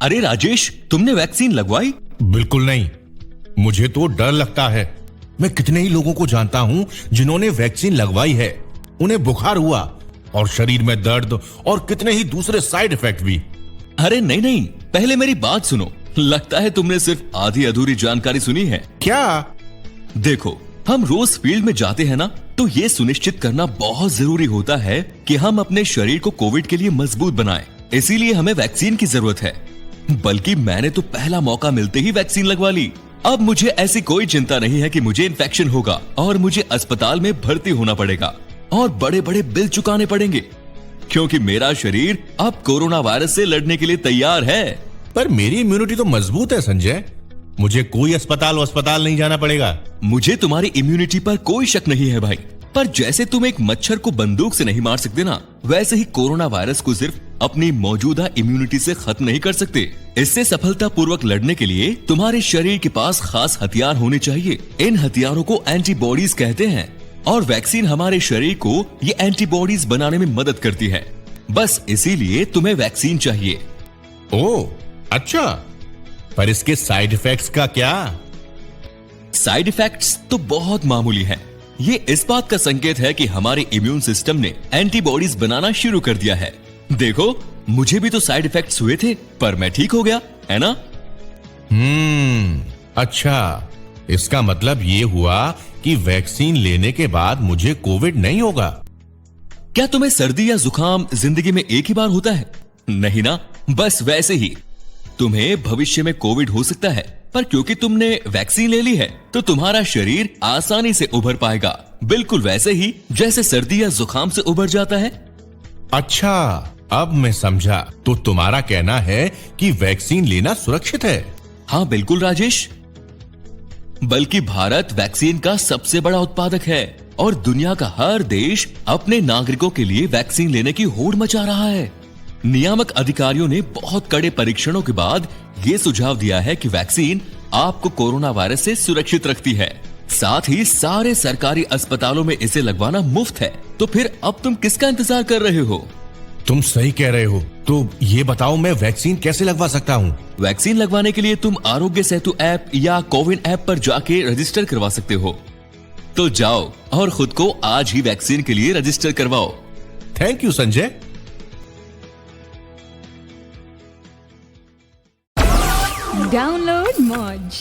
अरे राजेश, तुमने वैक्सीन लगवाई? बिल्कुल नहीं। मुझे तो डर लगता है। मैं कितने ही लोगों को जानता हूँ जिन्होंने वैक्सीन लगवाई है, उन्हें बुखार हुआ और शरीर में दर्द और कितने ही दूसरे साइड इफेक्ट भी। अरे नहीं नहीं, पहले मेरी बात सुनो। लगता है तुमने सिर्फ आधी अधूरी जानकारी सुनी है। क्या? देखो, हम रोज फील्ड में जाते हैं ना, तो ये सुनिश्चित करना बहुत जरूरी होता है कि हम अपने शरीर को कोविड के लिए मजबूत बनाएं। इसीलिए हमें वैक्सीन की जरूरत है। बल्कि मैंने तो पहला मौका मिलते ही वैक्सीन लगवा ली। अब मुझे ऐसी कोई चिंता नहीं है कि मुझे इन्फेक्शन होगा और मुझे अस्पताल में भर्ती होना पड़ेगा और बड़े बड़े बिल चुकाने पड़ेंगे, क्योंकि मेरा शरीर अब कोरोना वायरस से लड़ने के लिए तैयार है। पर मेरी इम्यूनिटी तो मजबूत है संजय। मुझे कोई अस्पताल नहीं जाना पड़ेगा। मुझे तुम्हारी इम्यूनिटी पर कोई शक नहीं है भाई, पर जैसे तुम एक मच्छर को बंदूक से नहीं मार सकते ना, वैसे ही कोरोना वायरस को सिर्फ अपनी मौजूदा इम्यूनिटी से खत्म नहीं कर सकते। इससे सफलतापूर्वक लड़ने के लिए तुम्हारे शरीर के पास खास हथियार होने चाहिए। इन हथियारों को एंटीबॉडीज कहते हैं और वैक्सीन हमारे शरीर को ये एंटीबॉडीज बनाने में मदद करती है। बस इसीलिए तुम्हें वैक्सीन चाहिए। ओह अच्छा, पर इसके साइड इफेक्ट्स का क्या? साइड इफेक्ट्स तो बहुत मामूली हैं। ये इस बात का संकेत है कि हमारे इम्यून सिस्टम ने एंटीबॉडीज बनाना शुरू कर दिया है। देखो, मुझे भी तो साइड इफेक्ट्स हुए थे, पर मैं ठीक हो गया, है ना? अच्छा, इसका मतलब ये हुआ कि वैक्सीन लेने के बाद मुझे कोविड नहीं होगा। क्या तुम्हें सर्दी या जुकाम जिंदगी में एक ही बार होता है? नहीं ना, बस वैसे ही तुम्हें भविष्य में कोविड हो सकता है, पर क्योंकि तुमने वैक्सीन ले ली है तो तुम्हारा शरीर आसानी से उभर पाएगा, बिल्कुल वैसे ही जैसे सर्दी या जुकाम से उभर जाता है। अच्छा, अब मैं समझा। तो तुम्हारा कहना है कि वैक्सीन लेना सुरक्षित है? हाँ बिल्कुल राजेश, बल्कि भारत वैक्सीन का सबसे बड़ा उत्पादक है और दुनिया का हर देश अपने नागरिकों के लिए वैक्सीन लेने की होड़ मचा रहा है। नियामक अधिकारियों ने बहुत कड़े परीक्षणों के बाद ये सुझाव दिया है कि वैक्सीन आपको कोरोना वायरस से सुरक्षित रखती है। साथ ही सारे सरकारी अस्पतालों में इसे लगवाना मुफ्त है। तो फिर अब तुम किसका इंतजार कर रहे हो? तुम सही कह रहे हो। तो ये बताओ, मैं वैक्सीन कैसे लगवा सकता हूँ? वैक्सीन लगवाने के लिए तुम आरोग्य सेतु ऐप या कोविन ऐप पर जाके रजिस्टर करवा सकते हो। तो जाओ और खुद को आज ही वैक्सीन के लिए रजिस्टर करवाओ। Thank you Sanjay. Download Moj.